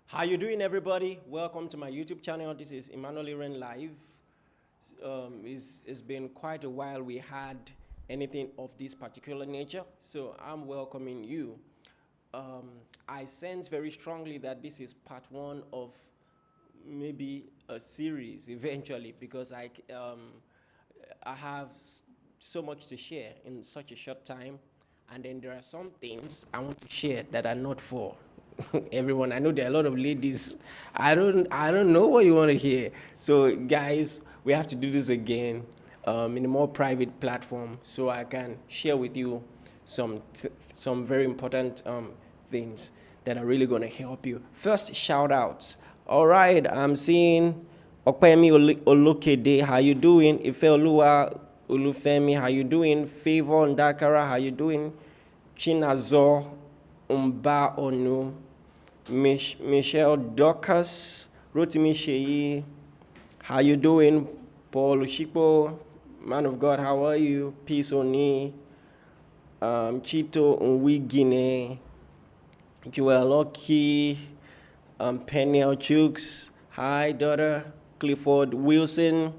How you doing, everybody? Welcome to my YouTube channel. This is Emmanuel Iren Live. It's been quite a while we had anything of this particular nature, so I'm welcoming you. I sense very strongly that this is part one of maybe a series eventually, because I have so much to share in such a short time, and then there are some things I want to share that are not for everyone. I know there are a lot of ladies. I don't know what you want to hear. So guys, we have to do this again in a more private platform, so I can share with you some very important things that are really going to help you. First, shout outs. All right, I'm seeing Okpemi Olokede, how you doing? Ifeoluwa Olufemi, how you doing? Favor Ndakara, how you doing? Chinazo Umba Onu, Michelle Dorcas, Rotimi Sheyi, how you doing? Paul Ushipo, man of God, how are you? Peace Oni, Chito Nwigine, Joel Oki, Peniel Chooks, hi daughter. Clifford Wilson,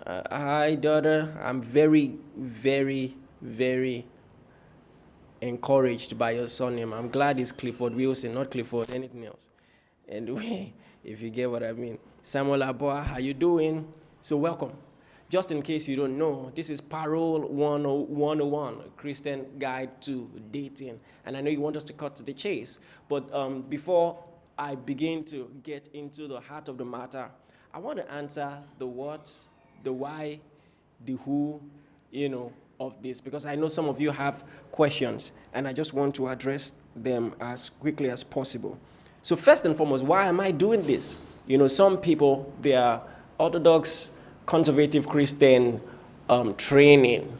hi daughter. I'm very, very, very encouraged by your surname. I'm glad it's Clifford Wilson, not Clifford anything else. Anyway, if you get what I mean. Samuel Aboa, how you doing? So welcome. Just in case you don't know, this is Parole 101, a Christian guide to dating. And I know you want us to cut to the chase, but before I begin to get into the heart of the matter, I want to answer the what, the why, the who, of this, because I know some of you have questions, and I just want to address them as quickly as possible. So first and foremost, why am I doing this? Some people, they are Orthodox, conservative Christian training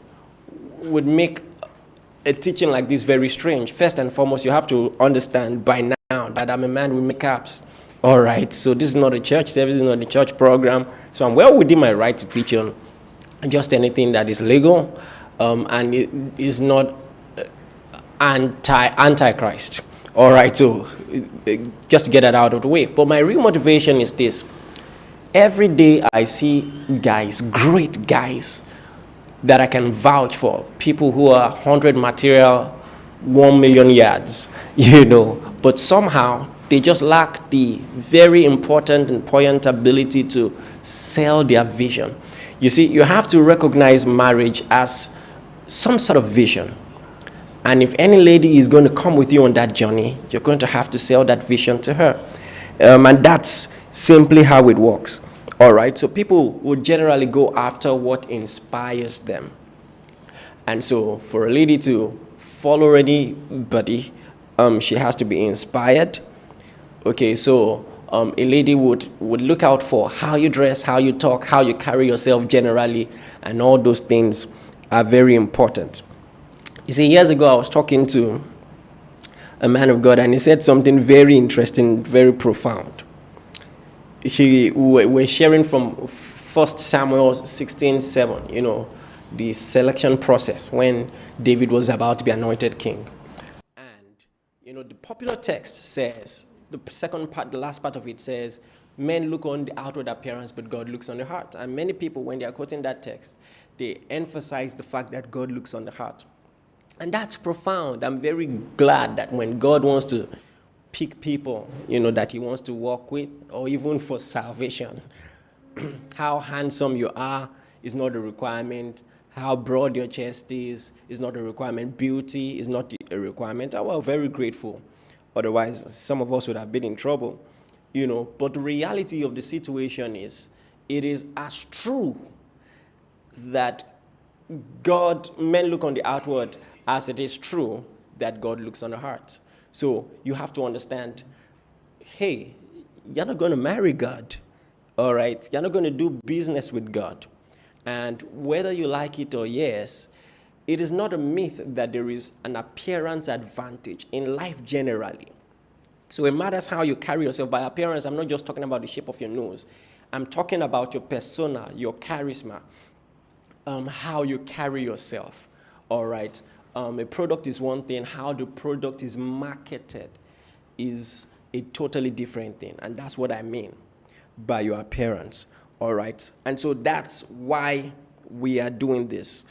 would make a teaching like this very strange. First and foremost, you have to understand by now that I'm a man with makeups. All right, so this is not a church service, this is not a church program. So I'm well within my right to teach on just anything that is legal, and it is not anti-Christ. All right, so just to get that out of the way. But my real motivation is this. Every day I see guys, great guys, that I can vouch for, people who are 100 material, 1 million yards, but somehow they just lack the very important and poignant ability to sell their vision. You see, you have to recognize marriage as some sort of vision. And if any lady is going to come with you on that journey, you're going to have to sell that vision to her. And that's simply how it works. All right, so people will generally go after what inspires them. And so for a lady to follow anybody, she has to be inspired. Okay, so a lady would look out for how you dress, how you talk, how you carry yourself generally, and all those things are very important. You see, years ago I was talking to a man of God, and he said something very interesting, very profound. We're sharing from 1 Samuel 16:7, the selection process when David was about to be anointed king. And, the popular text says, the second part, the last part of it says, men look on the outward appearance, but God looks on the heart. And many people, when they are quoting that text, they emphasize the fact that God looks on the heart. And that's profound. I'm very glad that when God wants to pick people, that he wants to walk with, or even for salvation, how handsome you are is not a requirement. How broad your chest is not a requirement. Beauty is not a requirement. I'm well, very grateful. Otherwise, some of us would have been in trouble, But the reality of the situation is, it is as true that men look on the outward as it is true that God looks on the heart. So you have to understand, hey, you're not going to marry God, all right? You're not going to do business with God. And whether you like it or yes, it is not a myth that there is an appearance advantage in life generally. So it matters how you carry yourself. By appearance, I'm not just talking about the shape of your nose. I'm talking about your persona, your charisma, how you carry yourself, all right? A product is one thing. How the product is marketed is a totally different thing. And that's what I mean by your appearance. All right. And so that's why we are doing this.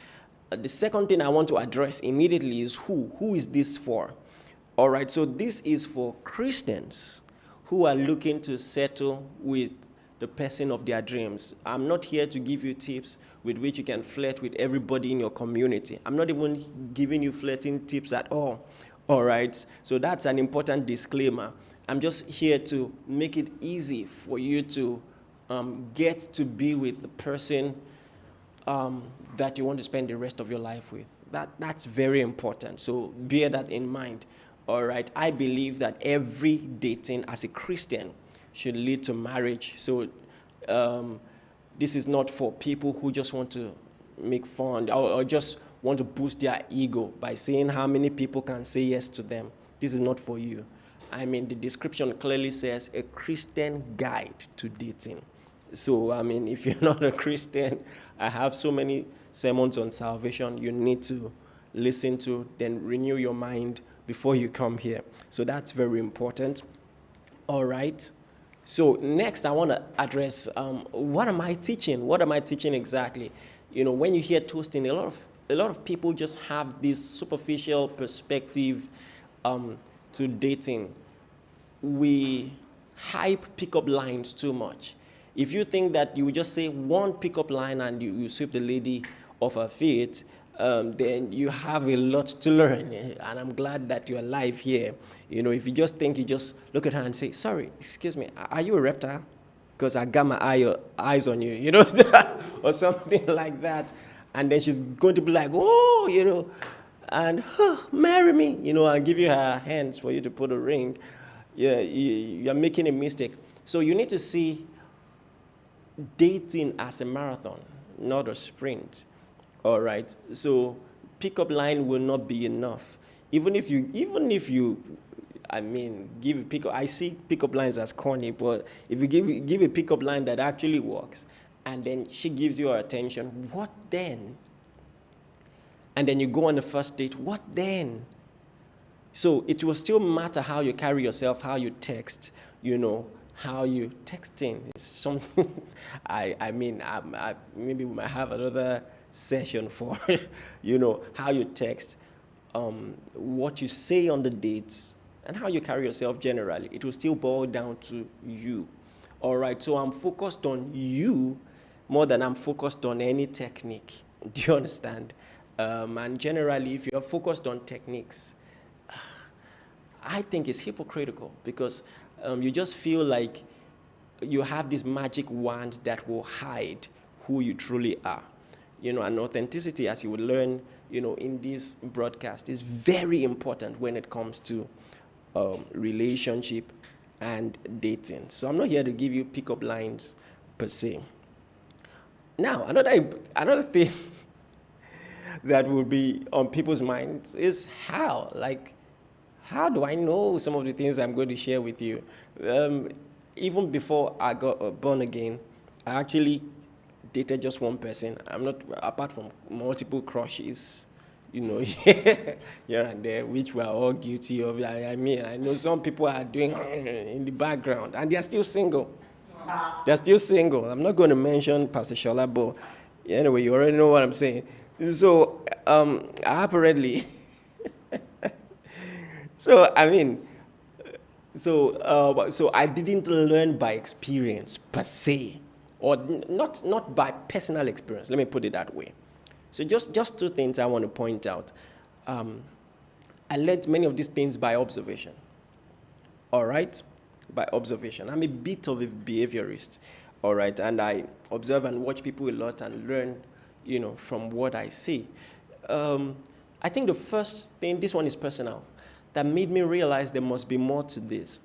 The second thing I want to address immediately is who. Who is this for? All right. So this is for Christians who are looking to settle with the person of their dreams. I'm not here to give you tips with which you can flirt with everybody in your community. I'm not even giving you flirting tips at all. All right. So that's an important disclaimer. I'm just here to make it easy for you to get to be with the person that you want to spend the rest of your life with. That's very important. So bear that in mind. All right. I believe that every dating as a Christian should lead to marriage. So this is not for people who just want to make fun or just want to boost their ego by saying how many people can say yes to them. This is not for you. I mean, the description clearly says a Christian guide to dating. So, I mean, if you're not a Christian, I have so many sermons on salvation you need to listen to, then renew your mind before you come here. So that's very important. All right. So next, I want to address what am I teaching? What am I teaching exactly? You know, when you hear toasting, a lot of people just have this superficial perspective to dating. We hype pickup lines too much. If you think that you just say one pickup line and you sweep the lady off her feet, then you have a lot to learn. And I'm glad that you're alive here. You know, if you just think, you just look at her and say, sorry, excuse me, are you a reptile? Because I got my eyes on you, you know, or something like that. And then she's going to be like, oh, you know, and marry me, you know, I'll give you her hands for you to put a ring. Yeah, you're making a mistake. So you need to see dating as a marathon, not a sprint. All right. So pickup line will not be enough. Even if you, I mean, give a pickup. I see pickup lines as corny, but if you give a pickup line that actually works, and then she gives you her attention, what then? And then you go on the first date, what then? So it will still matter how you carry yourself, how you text, you know, how you texting is something. I mean, maybe we might have another session for, you know, how you text, what you say on the dates, and how you carry yourself generally. It will still boil down to you. All right, so I'm focused on you more than I'm focused on any technique. Do you understand? And generally, if you're focused on techniques, I think it's hypocritical because you just feel like you have this magic wand that will hide who you truly are. You know, and authenticity, as you will learn, you know, in this broadcast, is very important when it comes to relationship and dating. So I'm not here to give you pickup lines per se. Now, another thing that will be on people's minds is how. Like, how do I know some of the things I'm going to share with you? Even before I got born again, I actually dated just one person. I'm not, apart from multiple crushes, you know, here and there, which we're all guilty of. I mean, I know some people are doing in the background, and they're still single. They're still single. I'm not going to mention Pastor Shola, but anyway, you already know what I'm saying. So, apparently, so I mean, so I didn't learn by experience per se, or not by personal experience. Let me put it that way. So just two things I want to point out. I learned many of these things by observation. All right, by observation. I'm a bit of a behaviorist. All right, and I observe and watch people a lot and learn, you know, from what I see. I think the first thing, this one is personal, that made me realize there must be more to this,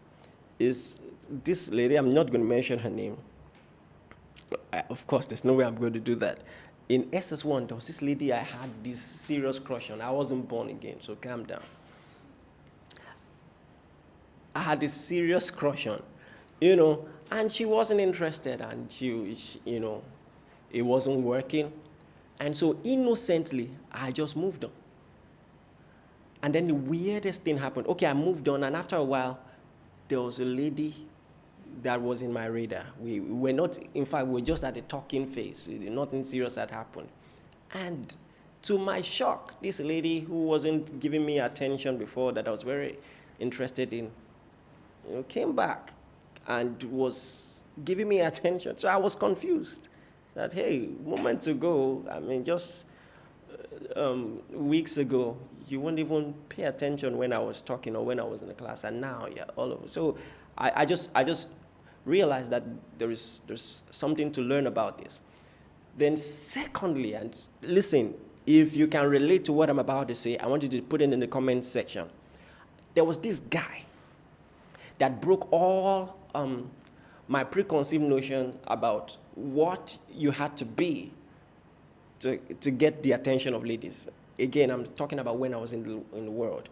is this lady. I'm not going to mention her name. Of course, there's no way I'm going to do that. In SS1, there was this lady I had this serious crush on. I wasn't born again, so calm down. I had this serious crush on, you know, and she wasn't interested, and she you know, it wasn't working. And so innocently, I just moved on. And then the weirdest thing happened. Okay, I moved on, and after a while, there was a lady that was in my radar. We were not, in fact, we were just at the talking phase. Nothing serious had happened. And to my shock, this lady who wasn't giving me attention before, that I was very interested in, came back and was giving me attention. So I was confused that, hey, moments ago, just weeks ago, you wouldn't even pay attention when I was talking or when I was in the class, and now, yeah, all over. So I just realized that there's something to learn about this. Then secondly, and listen, if you can relate to what I'm about to say, I want you to put it in the comments section. There was this guy that broke all my preconceived notion about what you had to be to get the attention of ladies. Again, I'm talking about when I was in the world.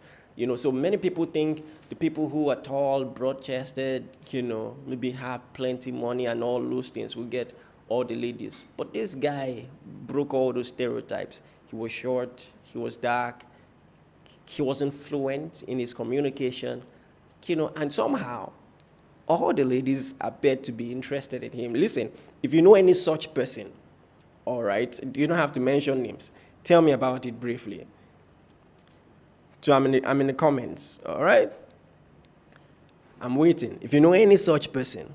So many people think the people who are tall, broad-chested, maybe have plenty money and all those things will get all the ladies. But this guy broke all those stereotypes. He was short, he was dark, he wasn't fluent in his communication, and somehow all the ladies appeared to be interested in him. Listen, if you know any such person, all right, you don't have to mention names. Tell me about it briefly. So I'm in the comments, all right? I'm waiting. If you know any such person,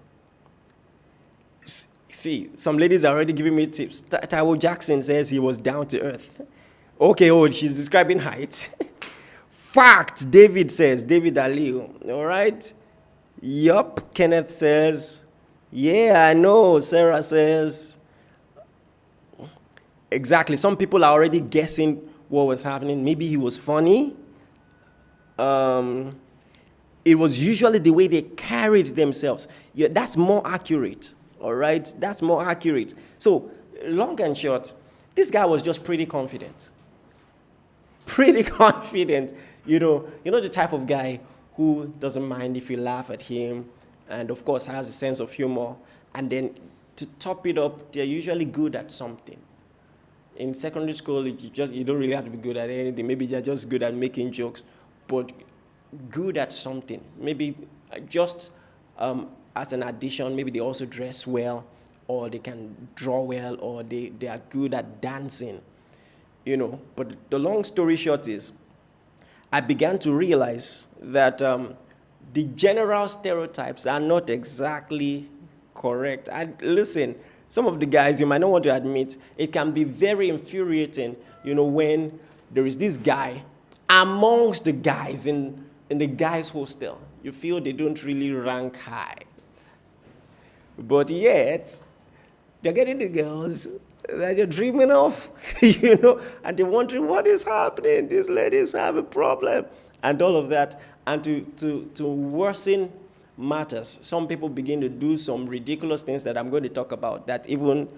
see, some ladies are already giving me tips. Taiwo Jackson says he was down to earth. Okay, she's describing height. Fact, David Aliu, all right? Yup, Kenneth says, yeah, I know. Sarah says, exactly. Some people are already guessing what was happening. Maybe he was funny. It was usually the way they carried themselves. Yeah, that's more accurate, all right? That's more accurate. So, long and short, this guy was just pretty confident. Pretty confident. You know the type of guy who doesn't mind if you laugh at him, and of course has a sense of humor. And then to top it up, they're usually good at something. In secondary school, you don't really have to be good at anything. Maybe they're just good at making jokes, but good at something. Maybe just as an addition, maybe they also dress well, or they can draw well, or they are good at dancing. But the long story short is, I began to realize that the general stereotypes are not exactly correct. And listen, some of the guys, you might not want to admit, it can be very infuriating, when there is this guy amongst the guys in the guys' hostel. You feel they don't really rank high. But yet, they're getting the girls that you're dreaming of, and they're wondering what is happening. These ladies have a problem, and all of that. And to worsen matters, some people begin to do some ridiculous things that I'm going to talk about that even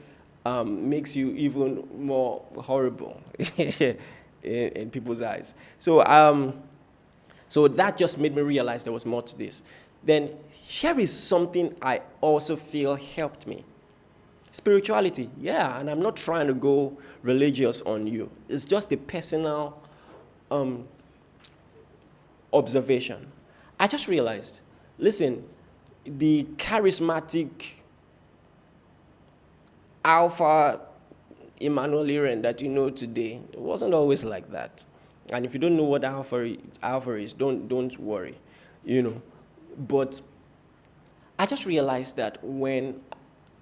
makes you even more horrible in people's eyes. So that just made me realize there was more to this. Then here is something I also feel helped me. Spirituality, yeah, and I'm not trying to go religious on you. It's just a personal observation. I just realized, listen, the charismatic alpha Emmanuel Iren that you know today, it wasn't always like that. And if you don't know what alpha is, don't worry, But I just realized that when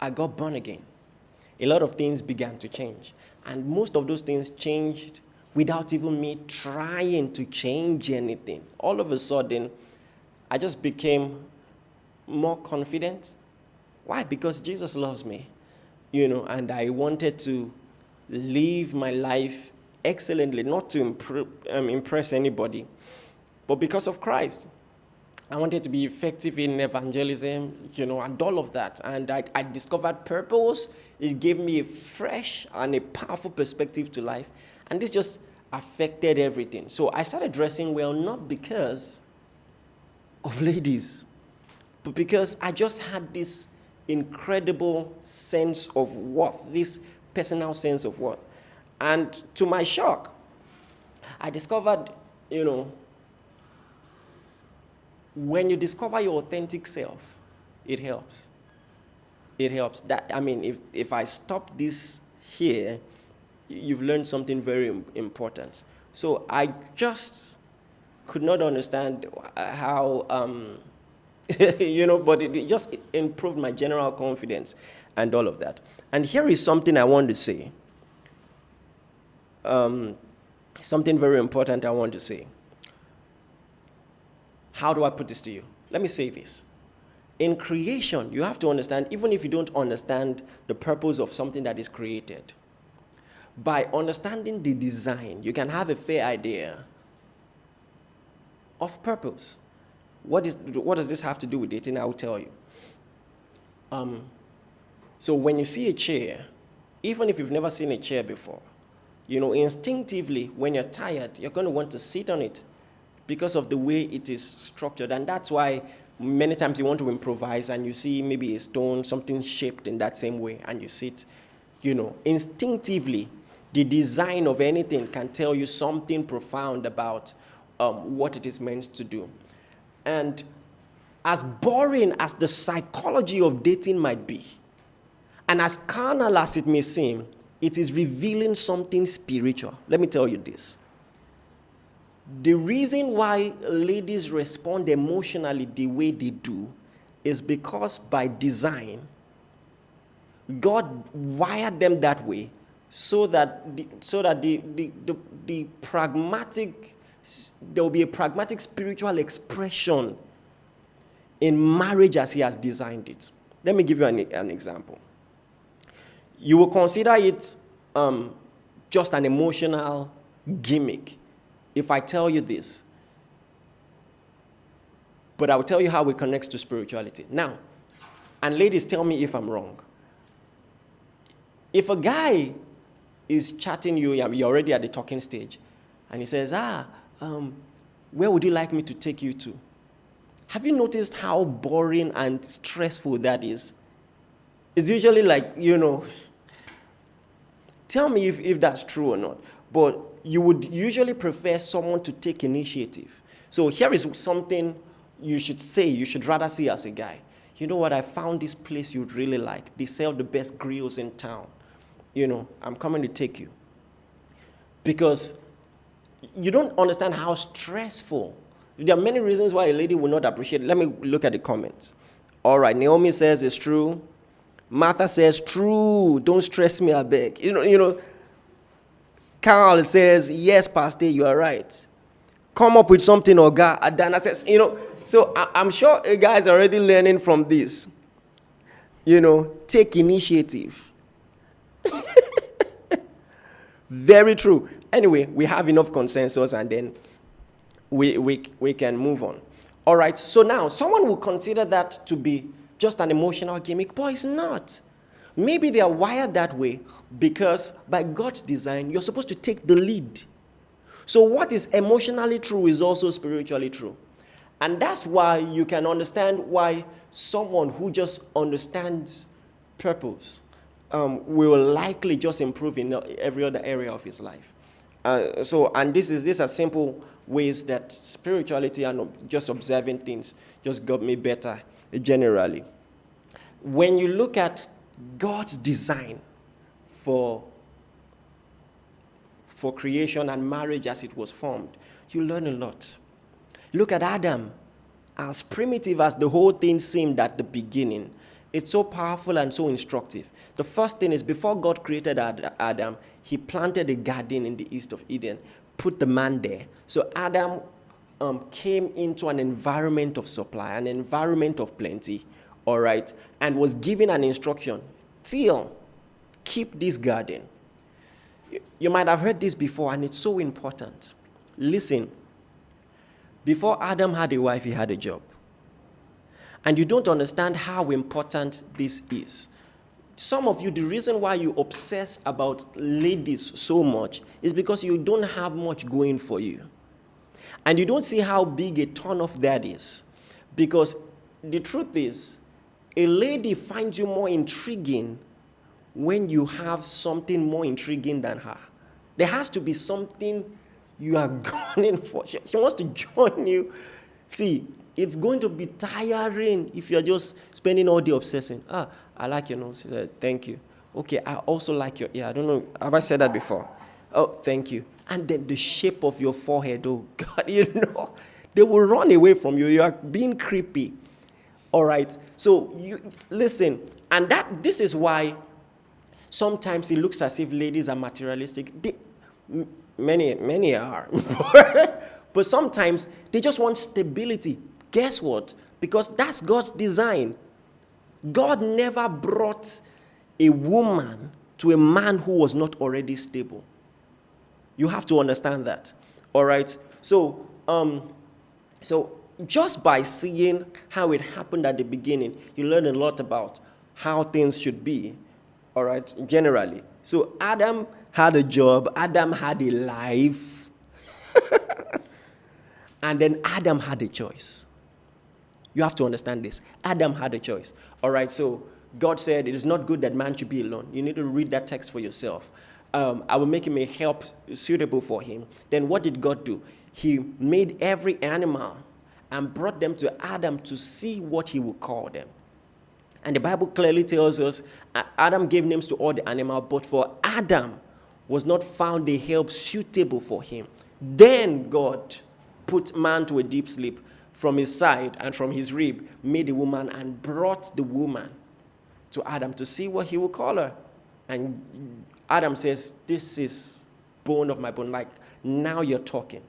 I got born again, a lot of things began to change. And most of those things changed without even me trying to change anything. All of a sudden, I just became more confident. Why? Because Jesus loves me, and I wanted to live my life excellently, not to impress anybody, but because of Christ. I wanted to be effective in evangelism, and all of that. And I discovered purpose. It gave me a fresh and a powerful perspective to life. And this just affected everything. So I started dressing well, not because of ladies, but because I just had this incredible sense of worth, this personal sense of worth. And to my shock, I discovered, when you discover your authentic self, it helps. It helps. That, I mean, if I stop this here, you've learned something very important. So I just could not understand how, but it just improved my general confidence and all of that. And here is something I want to say. Something very important I want to say. How do I put this to you? Let me say this. In creation, you have to understand, even if you don't understand the purpose of something that is created, by understanding the design, you can have a fair idea of purpose. What does this have to do with it? And I'll tell you. So when you see a chair, even if you've never seen a chair before, instinctively, when you're tired, you're going to want to sit on it because of the way it is structured. And that's why many times you want to improvise and you see maybe a stone, something shaped in that same way, and you sit, instinctively, the design of anything can tell you something profound about what it is meant to do. And as boring as the psychology of dating might be, and as carnal as it may seem, it is revealing something spiritual. Let me tell you this. The reason why ladies respond emotionally the way they do is because by design, God wired them that way so that the pragmatic, there will be a pragmatic spiritual expression in marriage as He has designed it. Let me give you an example. You will consider it just an emotional gimmick if I tell you this. But I will tell you how it connects to spirituality. Now, and ladies, tell me if I'm wrong. If a guy is chatting you, you're already at the talking stage, and he says, where would you like me to take you to? Have you noticed how boring and stressful that is? It's usually like, tell me if that's true or not. But you would usually prefer someone to take initiative. So here is something you should rather say as a guy. You know what, I found this place you'd really like. They sell the best grills in town. I'm coming to take you. Because you don't understand how stressful. There are many reasons why a lady will not appreciate it. Let me look at the comments. All right, Naomi says it's true. Martha says, true, don't stress me, I beg. Carl says, yes, Pastor, you are right. Come up with something, Oga. Adana says, so I'm sure you guys are already learning from this. Take initiative. Very true. Anyway, we have enough consensus, and then we can move on. All right, so now someone will consider that to be just an emotional gimmick, but it's not. Maybe they are wired that way because by God's design, you're supposed to take the lead. So what is emotionally true is also spiritually true. And that's why you can understand why someone who just understands purpose will likely just improve in every other area of his life. And these are simple ways that spirituality and just observing things just got me better generally. When you look at God's design for creation and marriage as it was formed, you learn a lot. Look at Adam. As primitive as the whole thing seemed at the beginning, it's so powerful and so instructive. The first thing is, before God created Adam, He planted a garden in the east of Eden, put the man there. So Adam came into an environment of supply, an environment of plenty, all right, and was given an instruction: till, keep this garden. You might have heard this before, and it's so important. Listen, before Adam had a wife, he had a job. And you don't understand how important this is. Some of you, the reason why you obsess about ladies so much is because you don't have much going for you. And you don't see how big a turn-off that is. Because the truth is, a lady finds you more intriguing when you have something more intriguing than her. There has to be something you are gunning for. She wants to join you. See, It's going to be tiring if you're just spending all day obsessing. I like your nose. Thank you. Okay, I also like your ear. I don't know. Have I said that before? Oh, thank you. And then the shape of your forehead. Oh, God, they will run away from you. You are being creepy. All right. So you listen. And this is why sometimes it looks as if ladies are materialistic. Many are. But sometimes they just want stability. Guess what? Because that's God's design. God never brought a woman to a man who was not already stable. You have to understand that. All right? So just by seeing how it happened at the beginning, you learn a lot about how things should be. All right? Generally. So Adam had a job. Adam had a life. And then Adam had a choice. You have to understand this. Adam had a choice. All right, so God said it is not good that man should be alone. You need to read that text for yourself. I will make him a help suitable for him. Then what did God do? He made every animal and brought them to Adam to see what he would call them. And the Bible clearly tells us Adam gave names to all the animals, but for Adam was not found a help suitable for him. Then God put man to a deep sleep from his side and from his rib, made a woman and brought the woman to Adam to see what he would call her. And Adam says, this is bone of my bone. Like, now you're talking.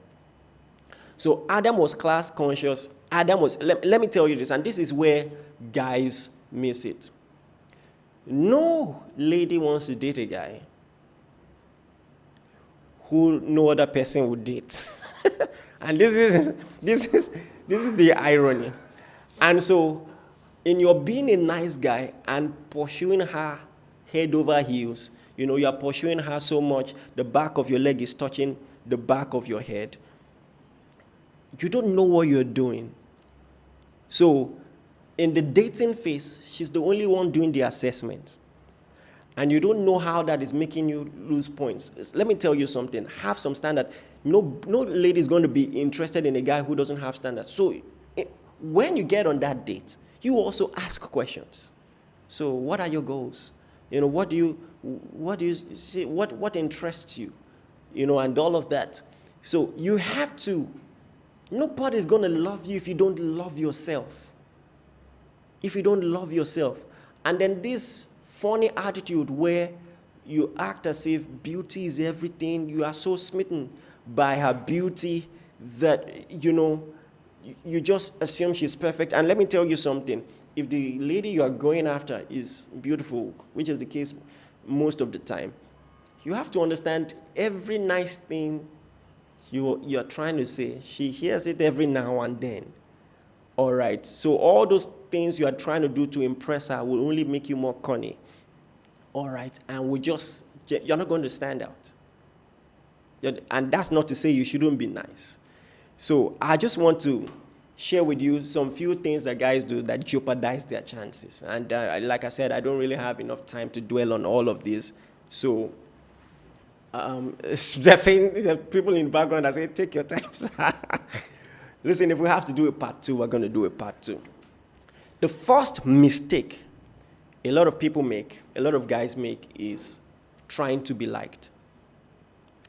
So Adam was class conscious. Let me tell you this, and this is where guys miss it. No lady wants to date a guy who no other person would date. And this is the irony. And so, in your being a nice guy and pursuing her head over heels, you are pursuing her so much, the back of your leg is touching the back of your head. You don't know what you're doing. So, in the dating phase, she's the only one doing the assessment. And you don't know how that is making you lose points. Let me tell you something. Have some standard. No lady is going to be interested in a guy who doesn't have standards. So when you get on that date, you also ask questions. So what are your goals? What do you see? What interests you? And all of that. So you have to. Nobody's going to love you if you don't love yourself. If you don't love yourself. And then this funny attitude where you act as if beauty is everything. You are so smitten by her beauty that, you just assume she's perfect. And let me tell you something. If the lady you are going after is beautiful, which is the case most of the time, you have to understand every nice thing you're trying to say, she hears it every now and then. All right. So all those things you are trying to do to impress her will only make you more corny. All right. And you're not going to stand out. And that's not to say you shouldn't be nice. So I just want to share with you some few things that guys do that jeopardize their chances. And like I said, I don't really have enough time to dwell on all of this. So just saying, there are people in the background that say, take your time. Listen, if we have to do a part 2, we're going to do a part 2. The first mistake a lot of people make, a lot of guys make, is trying to be liked.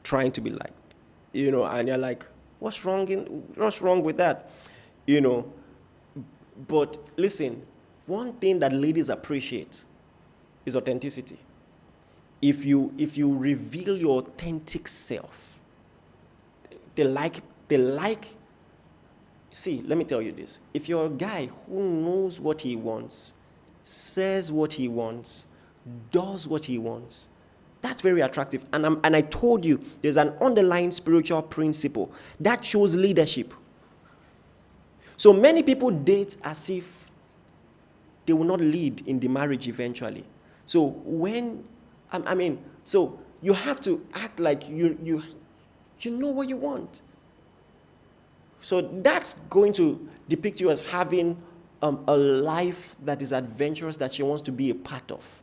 Trying to be liked. And you're like, what's wrong with that? But listen, one thing that ladies appreciate is authenticity. If you reveal your authentic self, they like. See, let me tell you this. If you're a guy who knows what he wants, says what he wants, does what he wants, that's very attractive. And I told you, there's an underlying spiritual principle that shows leadership. So many people date as if they will not lead in the marriage eventually. So so you have to act like you know what you want. So that's going to depict you as having a life that is adventurous, that she wants to be a part of.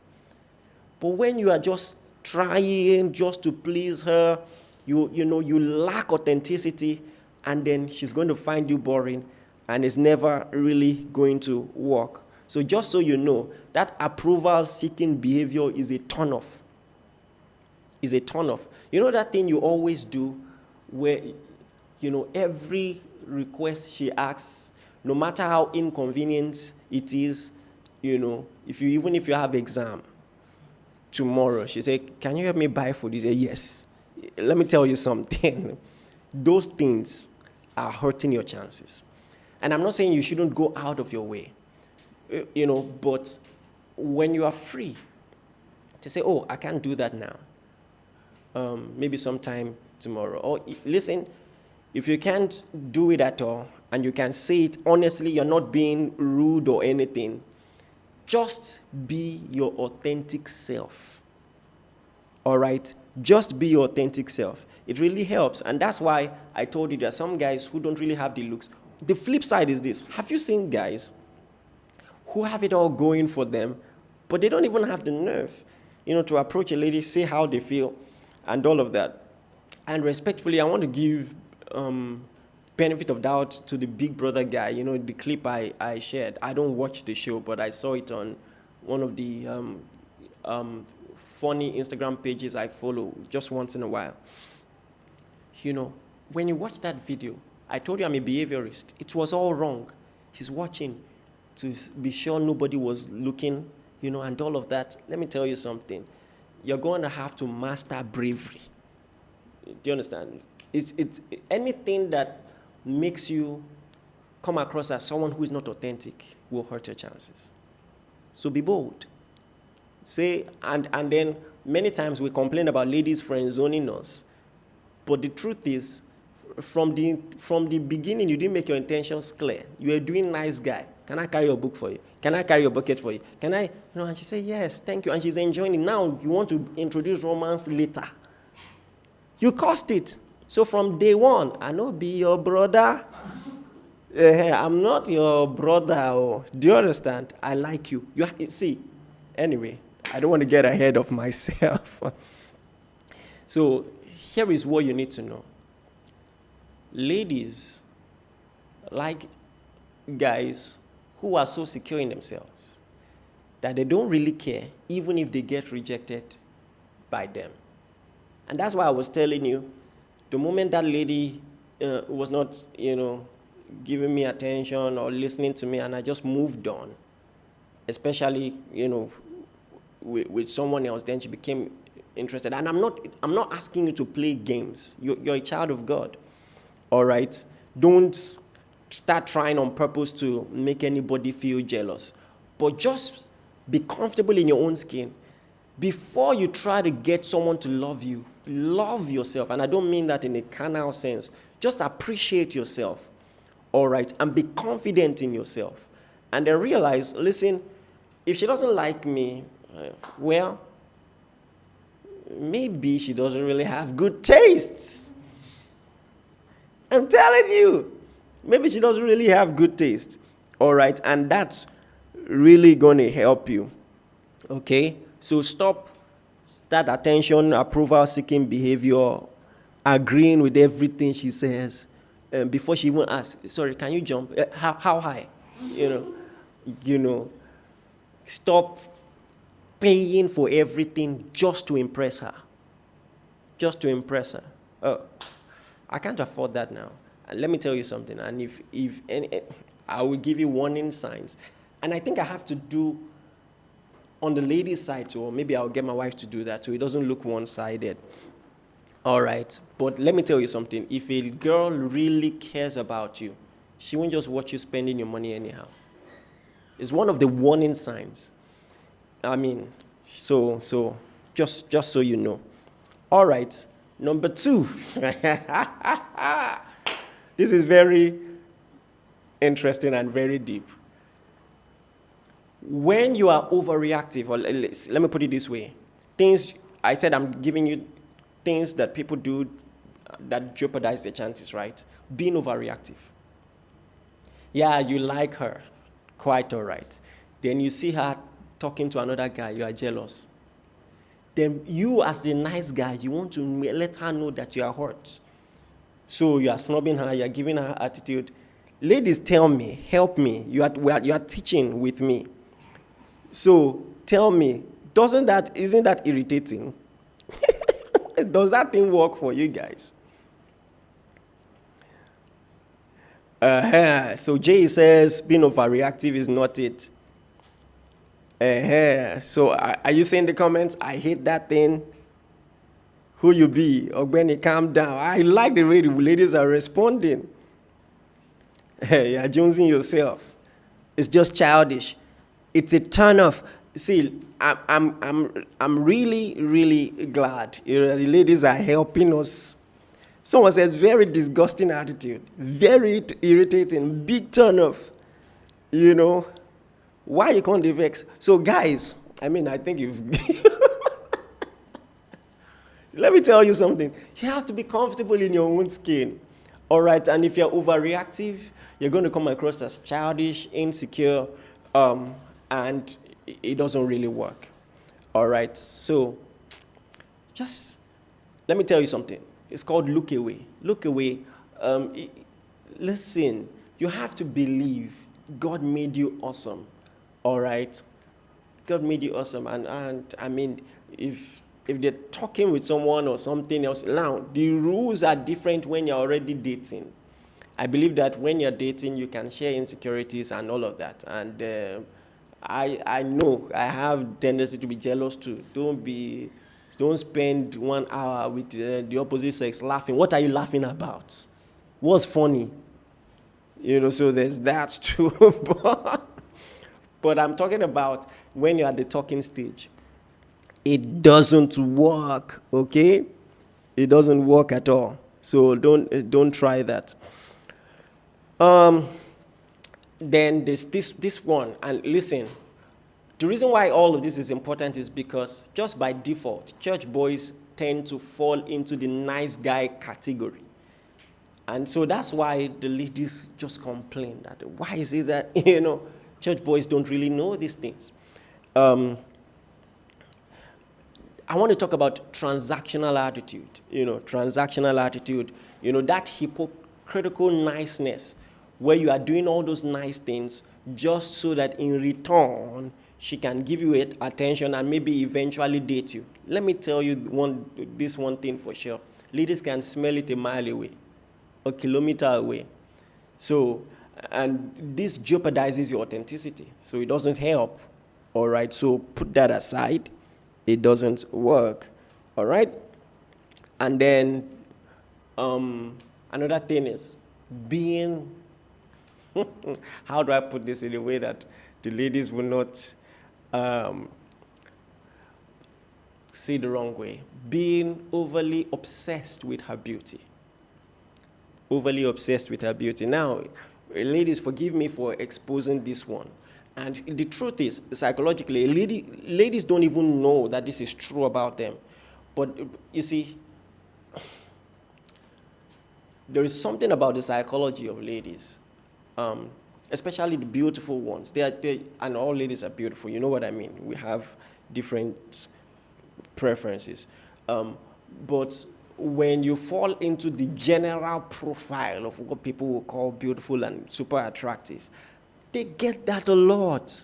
But when you are just trying just to please her, you lack authenticity, and then she's going to find you boring, and it's never really going to work. So just so you know, that approval-seeking behavior is a turn-off. Is a turn-off. You know that thing you always do where, every request she asks, no matter how inconvenient it is, if you have exam tomorrow, she say, can you help me buy food? You say, yes. Let me tell you something. Those things are hurting your chances. And I'm not saying you shouldn't go out of your way, but when you are free to say, oh, I can't do that now, maybe sometime tomorrow. Or listen, if you can't do it at all, and you can say it honestly, you're not being rude or anything, just be your authentic self. All right? Just be your authentic self. It really helps. And that's why I told you there are some guys who don't really have the looks. The flip side is this. Have you seen guys who have it all going for them, but they don't even have the nerve, to approach a lady, say how they feel, and all of that? And respectfully, I want to give benefit of doubt to the Big Brother guy, the clip I shared. I don't watch the show, but I saw it on one of the funny Instagram pages I follow just once in a while. When you watch that video, I told you I'm a behaviorist. It was all wrong. He's watching to be sure nobody was looking, and all of that. Let me tell you something. You're going to have to master bravery. Do you understand? It's anything that makes you come across as someone who is not authentic will hurt your chances. So be bold. Say, and then many times we complain about ladies friend zoning us. But the truth is, from the beginning, you didn't make your intentions clear. You were doing nice guy. Can I carry your book for you? Can I carry your bucket for you? Can I, and she said, yes, thank you. And she's enjoying it. Now you want to introduce romance later. You caused it. So from day one, I know be your brother. I'm not your brother. Oh. Do you understand? I like you. See, anyway, I don't want to get ahead of myself. So here is what you need to know. Ladies like guys who are so secure in themselves that they don't really care even if they get rejected by them. And that's why I was telling you, the moment that lady was not, giving me attention or listening to me, and I just moved on, especially, with someone else, then she became interested. And I'm not asking you to play games. You're a child of God. All right? Don't start trying on purpose to make anybody feel jealous. But just be comfortable in your own skin. Before you try to get someone to love you, love yourself. And I don't mean that in a carnal sense. Just appreciate yourself. All right? And be confident in yourself. And then realize, listen, if she doesn't like me, well, maybe she doesn't really have good tastes. I'm telling you, maybe she doesn't really have good taste. All right? And that's really going to help you. Okay? So stop that attention, approval-seeking behavior, agreeing with everything she says, before she even asks, sorry, can you jump? How high? Stop paying for everything just to impress her. Just to impress her. Oh, I can't afford that now. And let me tell you something. And if I will give you warning signs. And I think I have to do on the lady's side too, or maybe I'll get my wife to do that so it doesn't look one-sided. All right. But let me tell you something. If a girl really cares about you, she won't just watch you spending your money anyhow. It's one of the warning signs. I mean, so just so you know. All right. Number 2. This is very interesting and very deep. When you are overreactive, or let me put it this way, I said I'm giving you things that people do that jeopardize their chances, right? Being overreactive. Yeah, you like her, quite all right. Then you see her talking to another guy, you are jealous. Then you, as the nice guy, you want to let her know that you are hurt. So you are snubbing her, you are giving her attitude. Ladies, tell me, help me. You are teaching with me. So tell me, isn't that irritating? Does that thing work for you guys? So Jay says being overreactive is not it. So are you saying in the comments, I hate that thing? Who you be? Ogbeni, calm down. I like the way the ladies are responding. You're jonesing yourself. It's just childish. It's a turn off. See, I'm really, really glad the ladies are helping us. Someone says very disgusting attitude, very irritating, big turn off. Why you can't vex? So guys, I think you've. Let me tell you something. You have to be comfortable in your own skin. All right, and if you're overreactive, you're going to come across as childish, insecure, and it doesn't really work. All right, so just let me tell you something. It's called look away. Look away. Listen, you have to believe God made you awesome. All right, God made you awesome, and if they're talking with someone or something else, now the rules are different when you're already dating. I believe that when you're dating, you can share insecurities and all of that. And I know I have tendency to be jealous too. Don't spend 1 hour with the opposite sex laughing. What are you laughing about? What's funny? So there's that too. But I'm talking about when you're at the talking stage. It doesn't work, okay? It doesn't work at all. So don't try that. Then there's this one, and listen. The reason why all of this is important is because just by default, church boys tend to fall into the nice guy category. And so that's why the ladies just complain that why is it that church boys don't really know these things. I want to talk about transactional attitude. Transactional attitude, that hypocritical niceness where you are doing all those nice things just so that in return she can give you attention and maybe eventually date you. Let me tell you this one thing for sure. Ladies can smell it a mile away, a kilometer away. So, and this jeopardizes your authenticity. So it doesn't help. All right, so put that aside. It doesn't work. All right? And then another thing is being, how do I put this in a way that the ladies will not see the wrong way? Being overly obsessed with her beauty. Overly obsessed with her beauty. Now, ladies, forgive me for exposing this one. And the truth is, psychologically, ladies don't even know that this is true about them. But you see, there is something about the psychology of ladies, especially the beautiful ones. And all ladies are beautiful, you know what I mean? We have different preferences. But when you fall into the general profile of what people will call beautiful and super attractive, they get that a lot.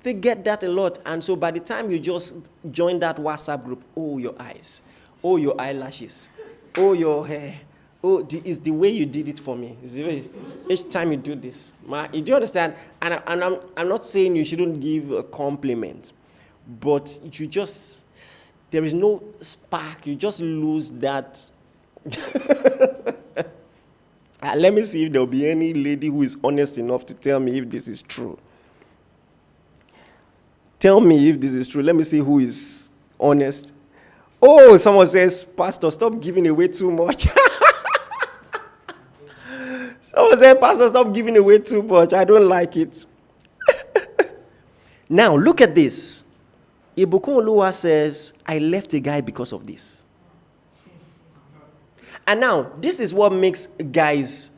And so by the time you just join that WhatsApp group, oh, your eyes, oh, your eyelashes, oh, your hair, oh, it's the way you did it for me. It's the way, each time you do this. Do you understand? And I'm not saying you shouldn't give a compliment, but there is no spark. You just lose that. Let me see if there'll be any lady who is honest enough to tell me if this is true. Tell me if this is true. Let me see who is honest. Oh, someone says, Pastor, stop giving away too much. Someone said, Pastor, stop giving away too much. I don't like it. Now, look at this. Ibukun Oluwa says, I left a guy because of this. And now, this is what makes guys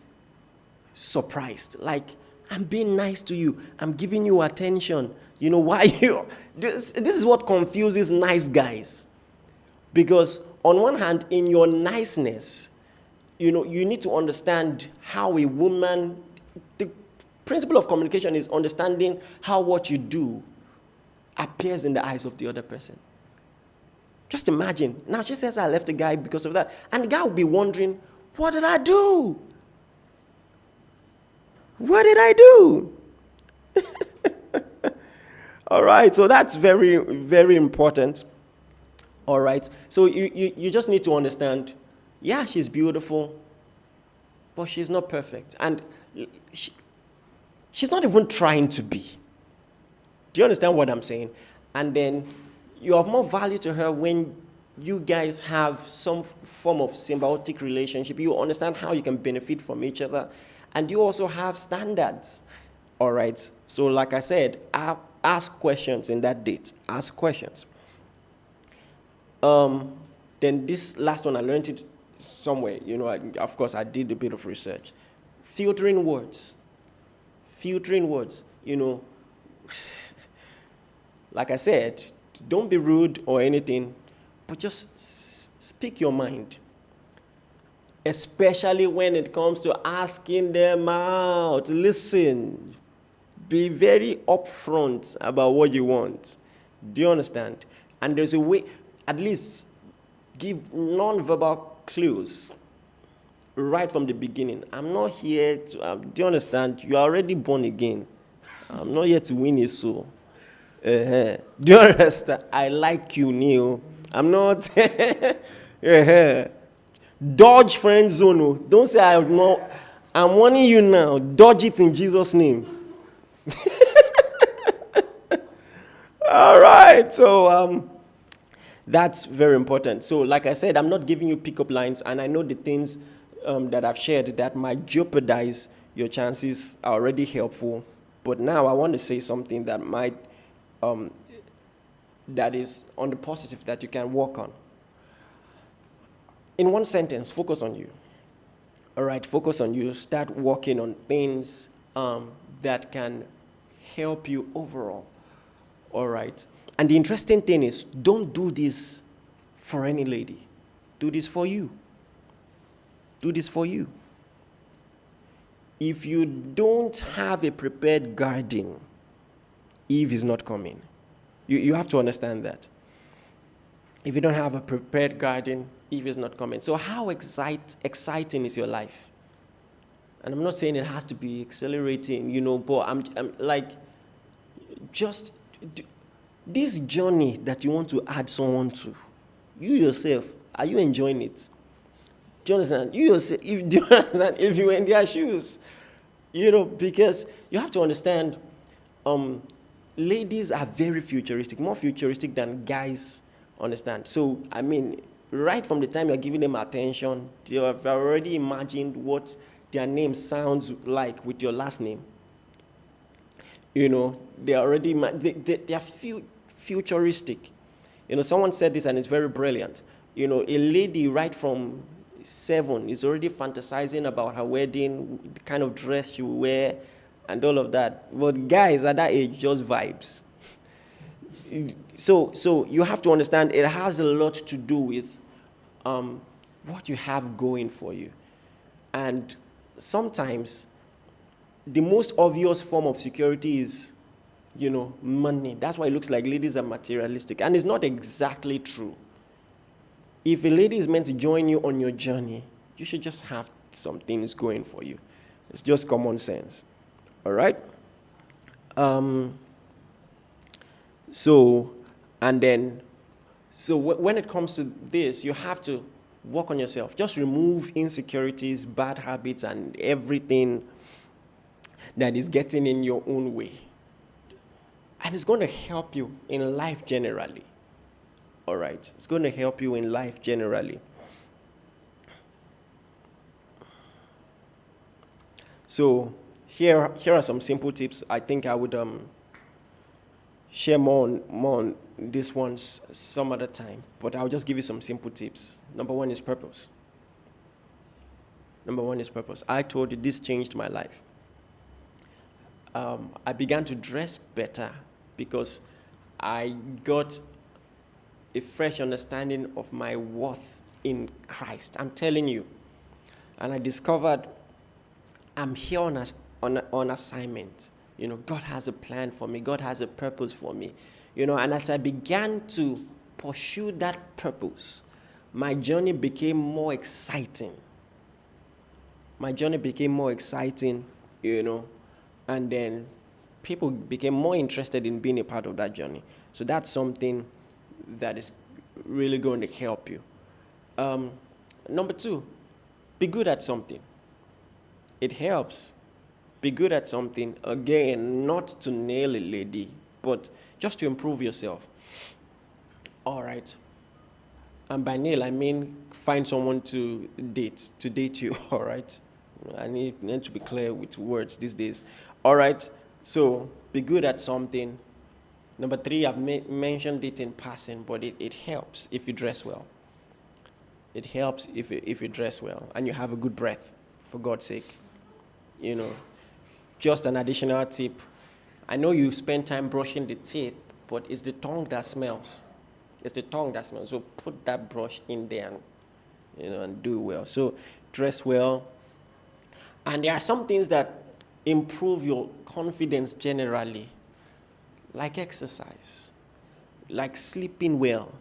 surprised. Like, I'm being nice to you. I'm giving you attention. Why you? This is what confuses nice guys. Because on one hand, in your niceness, you need to understand how a woman, the principle of communication is understanding how what you do appears in the eyes of the other person. Just imagine. Now she says I left the guy because of that. And the guy will be wondering, what did I do? What did I do? All right, so that's very, very important. All right, so you just need to understand, yeah, she's beautiful, but she's not perfect. And she's not even trying to be. Do you understand what I'm saying? And then you have more value to her when you guys have some form of symbiotic relationship. You understand how you can benefit from each other. And you also have standards. All right, so like I said, ask questions in that date. Ask questions. Then this last one, I learned it somewhere. Of course, I did a bit of research. Filtering words. Like I said, don't be rude or anything, but just speak your mind. Especially when it comes to asking them out. Listen. Be very upfront about what you want. Do you understand? And there's a way, at least give non-verbal clues right from the beginning. I'm not here to, do you understand? You are already born again. I'm not here to win a soul. Do you understand? I like you, Neil. I'm not. Dodge friend zone. Don't say I'm not. I'm warning you now. Dodge it in Jesus' name. All right, so that's very important. So like I said, I'm not giving you pickup lines, and I know the things that I've shared that might jeopardize your chances are already helpful. But now I want to say something that might, that is on the positive that you can work on. In one sentence, focus on you. All right, focus on you. Start working on things that can help you overall. All right. And the interesting thing is, don't do this for any lady. Do this for you. Do this for you. If you don't have a prepared garden, Eve is not coming. You have to understand that. If you don't have a prepared garden, Eve is not coming. So how exciting is your life? And I'm not saying it has to be accelerating, but I'm like, just this journey that you want to add someone to, you yourself, are you enjoying it? Do you understand? You yourself, do you understand? If you were in their shoes, because you have to understand, ladies are very futuristic, more futuristic than guys understand. So, I mean, right from the time you're giving them attention, they have already imagined what their name sounds like with your last name. They already, they are futuristic. Someone said this and it's very brilliant. A lady right from 7 is already fantasizing about her wedding, the kind of dress she will wear, and all of that. But guys at that age, just vibes. So you have to understand it has a lot to do with what you have going for you. And sometimes the most obvious form of security is, money. That's why it looks like ladies are materialistic. And it's not exactly true. If a lady is meant to join you on your journey, you should just have some things going for you. It's just common sense. All right? So when it comes to this, you have to work on yourself. Just remove insecurities, bad habits, and everything that is getting in your own way. And it's going to help you in life generally. All right? It's going to help you in life generally. So here are some simple tips. I think I would share more on these ones some other time, but I'll just give you some simple tips. Number one is purpose. I told you this changed my life. I began to dress better because I got a fresh understanding of my worth in Christ. I'm telling you. and I discovered I'm here on assignment. God has a plan for me. God has a purpose for me. And as I began to pursue that purpose, my journey became more exciting. And then people became more interested in being a part of that journey. So that's something that is really going to help you. Number 2, be good at something. It helps. Be good at something, again, not to nail a lady, but just to improve yourself. All right. And by nail, I mean find someone to date you, all right? I need to be clear with words these days. All right, so be good at something. Number 3, I've mentioned it in passing, but it helps if you dress well. It helps if you dress well and you have a good breath, for God's sake. Just an additional tip. I know you spend time brushing the teeth, but it's the tongue that smells. So put that brush in there and do well. So dress well. And there are some things that improve your confidence generally, like exercise, like sleeping well,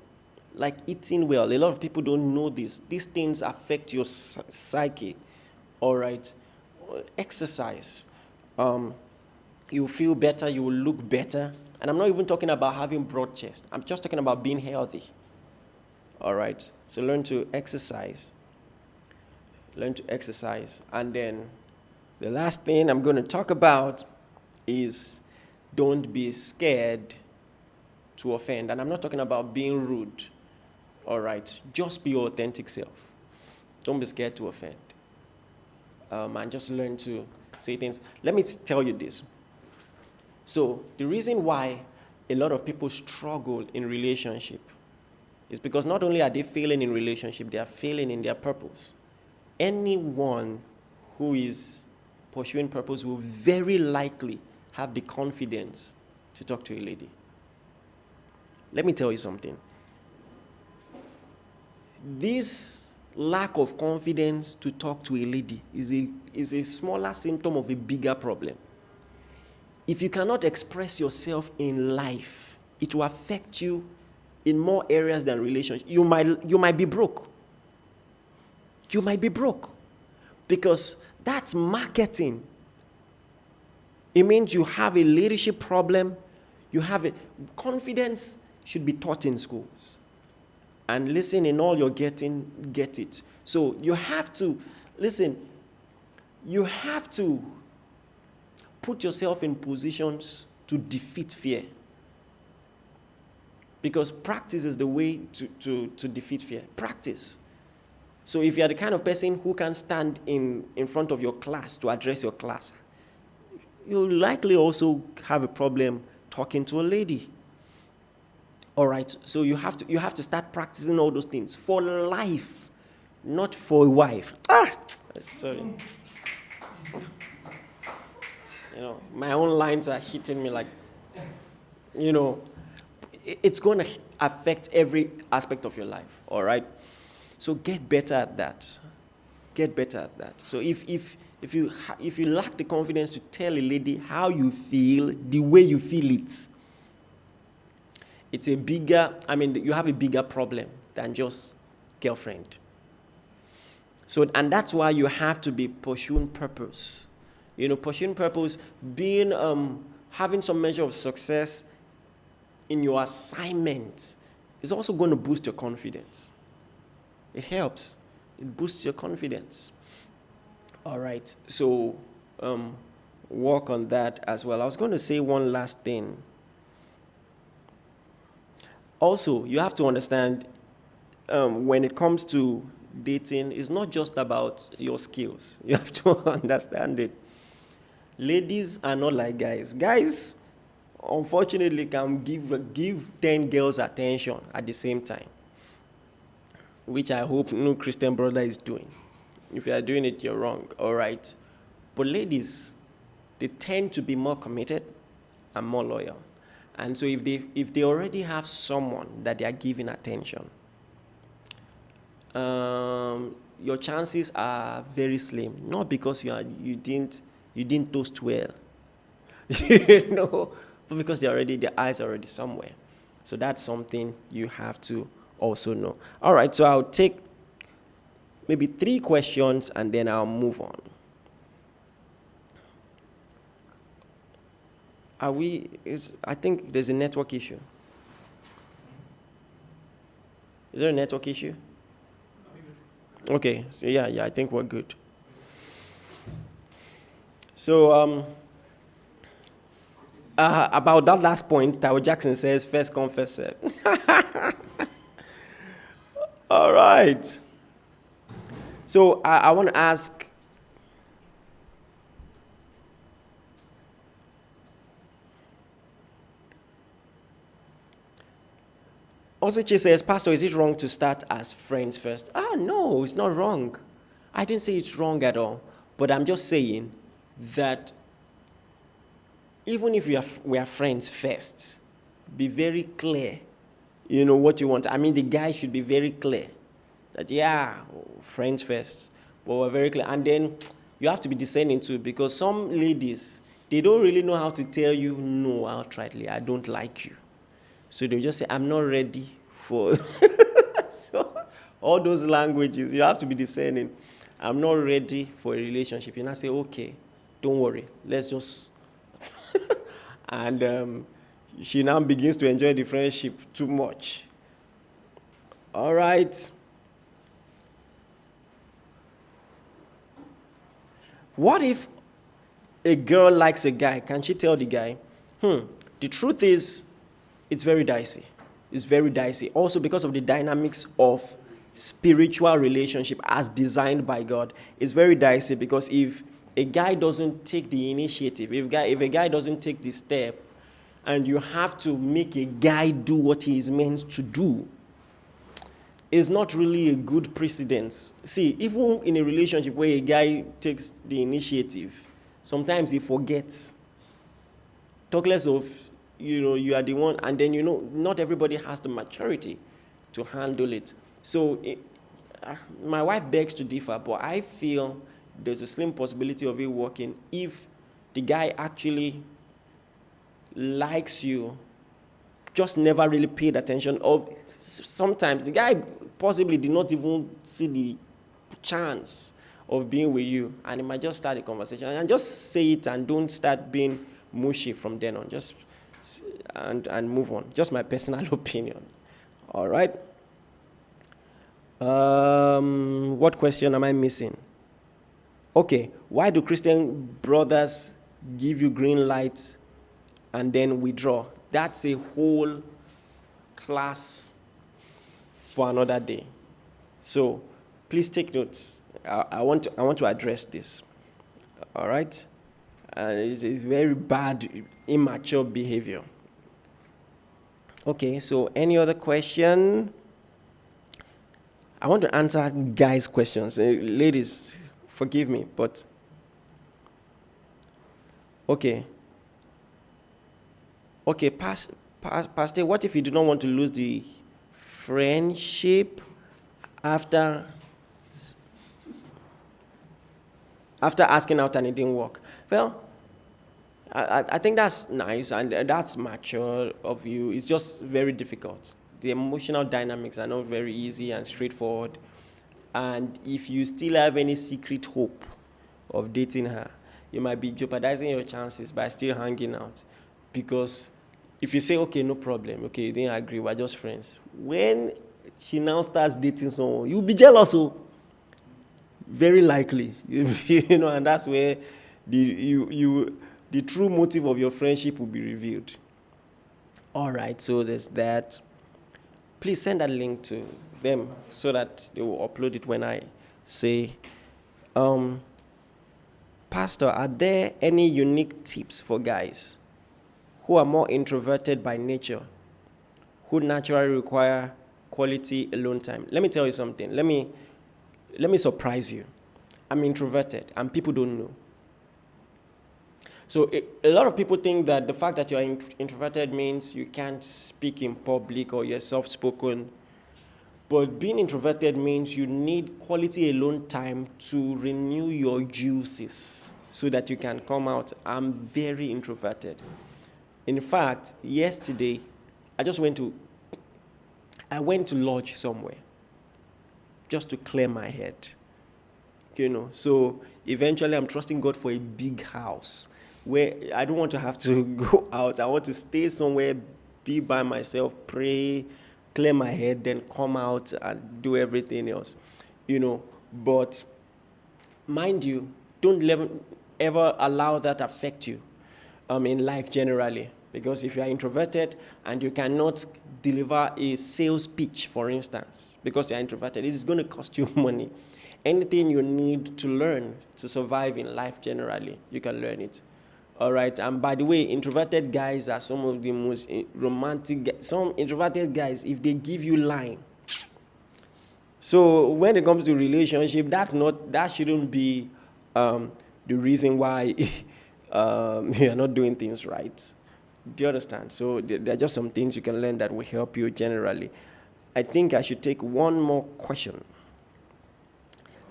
like eating well. A lot of people don't know this. These things affect your psyche. All right. Exercise. You feel better, you will look better. And I'm not even talking about having broad chest. I'm just talking about being healthy. All right? So learn to exercise. And then the last thing I'm going to talk about is don't be scared to offend. And I'm not talking about being rude. All right? Just be your authentic self. Don't be scared to offend. And just learn to say things. Let me tell you this. So the reason why a lot of people struggle in relationship is because not only are they failing in relationship, they are failing in their purpose. Anyone who is pursuing purpose will very likely have the confidence to talk to a lady. Let me tell you something. This lack of confidence to talk to a lady is a smaller symptom of a bigger problem. If you cannot express yourself in life, it will affect you in more areas than relationship. You might be broke. You might be broke because that's marketing. It means you have a leadership problem. Confidence should be taught in schools. And listen, in all you're getting, get it. So you have to put yourself in positions to defeat fear. Because practice is the way to defeat fear. Practice. So if you're the kind of person who can stand in front of your class to address your class, you'll likely also have a problem talking to a lady. All right, so you have to start practicing all those things for life, not for a wife. Sorry. My own lines are hitting me like, it's going to affect every aspect of your life. All right, so get better at that. So if you lack the confidence to tell a lady how you feel, the way you feel it, you have a bigger problem than just girlfriend. So, and that's why you have to be pursuing purpose. Pursuing purpose, being, having some measure of success in your assignment is also going to boost your confidence. It helps. It boosts your confidence. All right. So, work on that as well. I was going to say one last thing. Also, you have to understand when it comes to dating, it's not just about your skills. You have to understand it. Ladies are not like guys. Guys, unfortunately, can give 10 girls attention at the same time, which I hope no Christian brother is doing. If you are doing it, you're wrong. All right. But ladies, they tend to be more committed and more loyal. And so if they already have someone that they are giving attention, your chances are very slim. Not because you didn't toast well, but because their eyes are already somewhere. So that's something you have to also know. All right, so I'll take maybe 3 questions and then I'll move on. I think there's a network issue. Is there a network issue? Okay, so yeah, I think we're good. So about that last point, Tao Jackson says, first come, first serve. All right. So I want to ask, Osiche says, Pastor, is it wrong to start as friends first? No, it's not wrong. I didn't say it's wrong at all. But I'm just saying that even if we are friends first, be very clear, what you want. I mean, the guy should be very clear that, friends first, but we're very clear. And then you have to be discerning too, because some ladies, they don't really know how to tell you no outrightly. I don't like you. So they just say, I'm not ready for... So all those languages, you have to be discerning. I'm not ready for a relationship. You now say, okay, don't worry. Let's just... And she now begins to enjoy the friendship too much. All right. What if a girl likes a guy? Can she tell the guy, the truth is, it's very dicey. It's very dicey. Also because of the dynamics of spiritual relationship as designed by God. It's very dicey because if a guy doesn't take the initiative, if a guy doesn't take the step, and you have to make a guy do what he is meant to do, it's not really a good precedence. See, even in a relationship where a guy takes the initiative, sometimes he forgets. Talk less of, you are the one, and then, not everybody has the maturity to handle it. So my wife begs to differ, but I feel there's a slim possibility of it working if the guy actually likes you, just never really paid attention, or sometimes the guy possibly did not even see the chance of being with you, and he might just start a conversation, and just say it and don't start being mushy from then on. Just and move on. Just my personal opinion. All right. What question am I missing? Okay. Why do Christian brothers give you green light and then withdraw? That's a whole class for another day. So please take notes. I want to address this. All right. It's very bad, immature behavior. Okay, so any other question? I want to answer guys' questions. Ladies, forgive me, but... Okay. Okay, Pastor, what if you do not want to lose the friendship after asking out and it didn't work? Well, I think that's nice and that's mature of you. It's just very difficult. The emotional dynamics are not very easy and straightforward. And if you still have any secret hope of dating her, you might be jeopardizing your chances by still hanging out. Because if you say, okay, no problem, okay, you didn't agree, we're just friends. When she now starts dating someone, you'll be jealous. Very likely, and that's where the true motive of your friendship will be revealed. All right, so there's that. Please send that link to them so that they will upload it when I say, Pastor, are there any unique tips for guys who are more introverted by nature, who naturally require quality alone time? Let me tell you something. Let me surprise you. I'm introverted, and people don't know. So a lot of people think that the fact that you're introverted means you can't speak in public or you're soft-spoken. But being introverted means you need quality alone time to renew your juices so that you can come out. I'm very introverted. In fact, yesterday, I went to lodge somewhere just to clear my head. So eventually I'm trusting God for a big house where I don't want to have to go out. I want to stay somewhere, be by myself, pray, clear my head, then come out and do everything else. But mind you, don't ever allow that affect you in life generally. Because if you are introverted and you cannot deliver a sales pitch, for instance, because you are introverted, it is going to cost you money. Anything you need to learn to survive in life generally, you can learn it. All right. And by the way, introverted guys are some of the most romantic. Some introverted guys, if they give you line. So when it comes to relationship, that shouldn't be the reason why you are not doing things right. Do you understand? So there are just some things you can learn that will help you generally. I think I should take one more question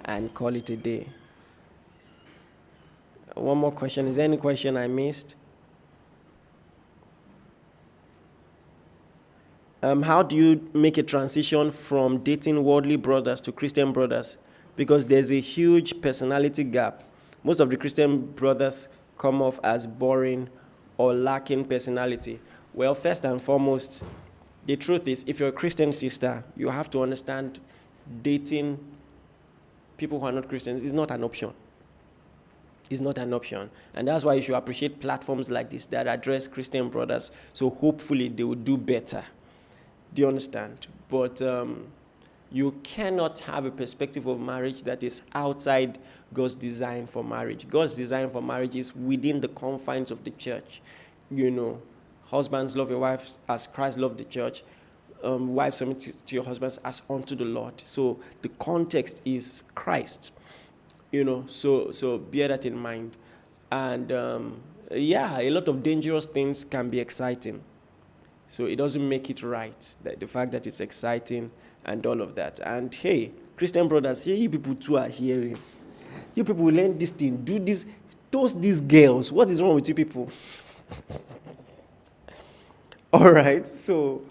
and call it a day. One more question. Is there any question I missed? How do you make a transition from dating worldly brothers to Christian brothers? Because there's a huge personality gap. Most of the Christian brothers come off as boring or lacking personality. Well, first and foremost, the truth is, if you're a Christian sister, you have to understand dating people who are not Christians is not an option. It's not an option. And that's why you should appreciate platforms like this that address Christian brothers, so hopefully they will do better. Do you understand? But you cannot have a perspective of marriage that is outside God's design for marriage. God's design for marriage is within the confines of the church. Husbands, love your wives as Christ loved the church. Wives, submit to your husbands as unto the Lord. So the context is Christ. So bear that in mind. And a lot of dangerous things can be exciting. So it doesn't make it right, the fact that it's exciting and all of that. And hey, Christian brothers, here you people too are hearing. You people learn this thing, do this, toast these girls. What is wrong with you people? All right, so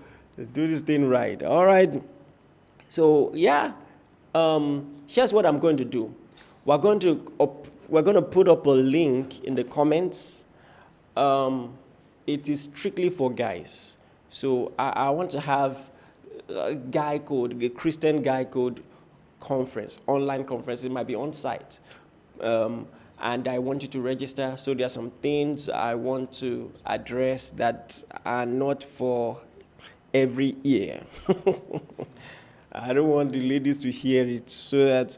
do this thing right. All right. So here's what I'm going to do. We're going to put up a link in the comments. It is strictly for guys. So I want to have a Christian guy code conference, online conference. It might be on site. And I want you to register. So there are some things I want to address that are not for every ear. I don't want the ladies to hear it, so that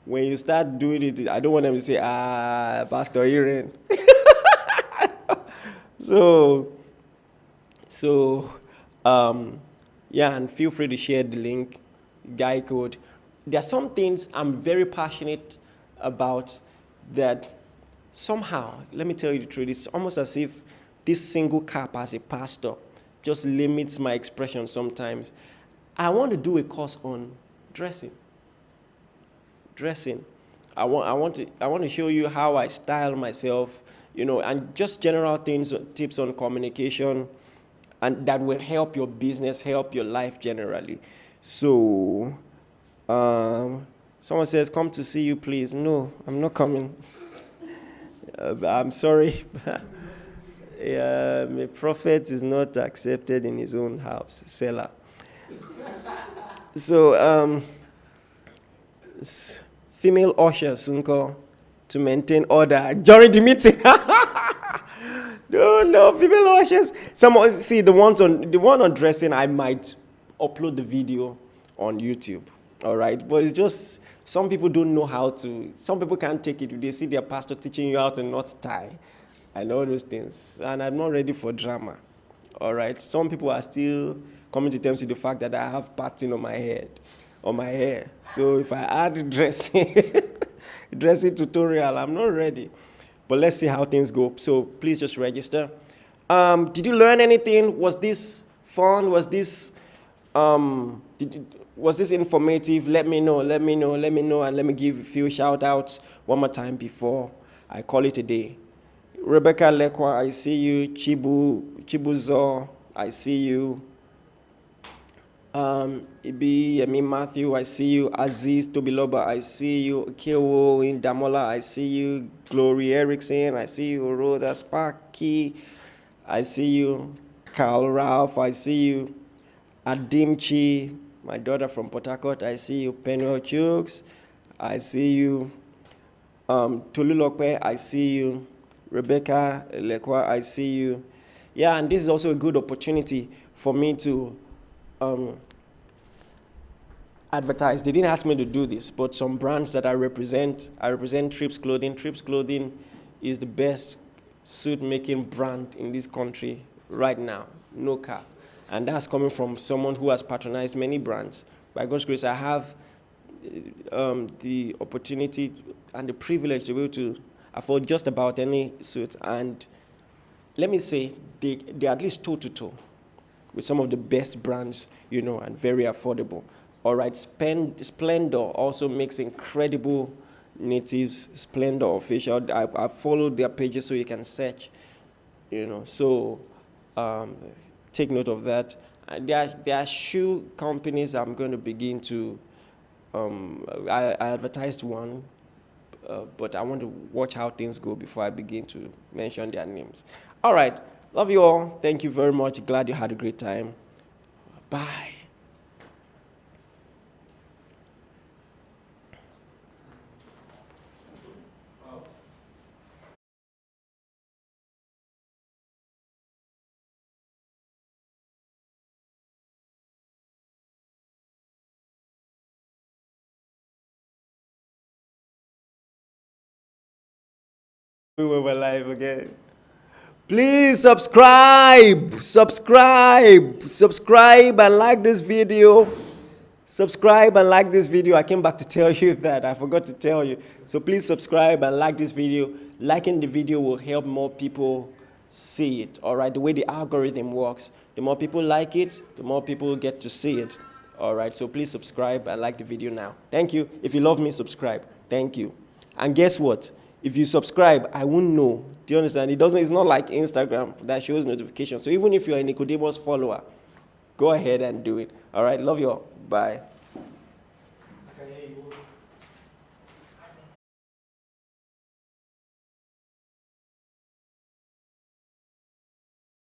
when you start doing it, I don't want them to say, Pastor Iren. And feel free to share the link, guy code. There are some things I'm very passionate about that somehow, let me tell you the truth, it's almost as if this single cap as a pastor just limits my expression sometimes. I want to do a course on dressing. I want to show you how I style myself, and just general things, tips on communication, and that will help your business, help your life generally. So, someone says, come to see you, please. No, I'm not coming. I'm sorry. A prophet is not accepted in his own house. Selah. So, female ushers, Sunko, to maintain order during the meeting. No, female ushers. See, the one on dressing, I might upload the video on YouTube. All right, but it's just some people don't know how to. Some people can't take it. They see their pastor teaching you how to not tie and all those things, and I'm not ready for drama. All right, some people are still coming to terms with the fact that I have parting on my hair. So if I add dressing tutorial, I'm not ready. But let's see how things go. So please just register. Did you learn anything? Was this fun? Was this Was this informative? Let me know, let me know, let me know, and let me give a few shout outs one more time before I call it a day. Rebecca Lekwa, I see you. Chibuzo, I see you. Ibi Yemi Matthew, I see you. Aziz Tobiloba, I see you. Kewo Damola, I see you. Glory Erickson, I see you. Rhoda Sparky, I see you. Carl Ralph, I see you. Adimchi, my daughter from Port Harcourt, I see you. Penuel Chooks, I see you. Tolulope, I see you. Rebecca Lekwa, I see you. Yeah, and this is also a good opportunity for me to advertise. They didn't ask me to do this, but some brands that I represent Trips Clothing. Trips Clothing is the best suit making brand in this country right now, no cap. And that's coming from someone who has patronized many brands. By God's grace, I have the opportunity and the privilege to be able to afford just about any suit. And let me say, they're at least toe to toe with some of the best brands, and very affordable. All right, Splendor also makes incredible natives. Splendor official. I followed their pages so you can search, So take note of that. There are shoe companies I'm going to begin to. I advertised one, but I want to watch how things go before I begin to mention their names. All right. Love you all. Thank you very much. Glad you had a great time. Bye. We were live again. Please subscribe and like this video. Subscribe and like this video. I came back to tell you that. I forgot to tell you. So please subscribe and like this video. Liking the video will help more people see it. All right, the way the algorithm works, the more people like it, the more people get to see it. All right, so please subscribe and like the video now. Thank you. If you love me, subscribe. Thank you. And guess what? If you subscribe, I won't know. Do you understand? It's not like Instagram that shows notifications. So even if you're a Nicodemus follower, go ahead and do it. All right, love you all. Bye.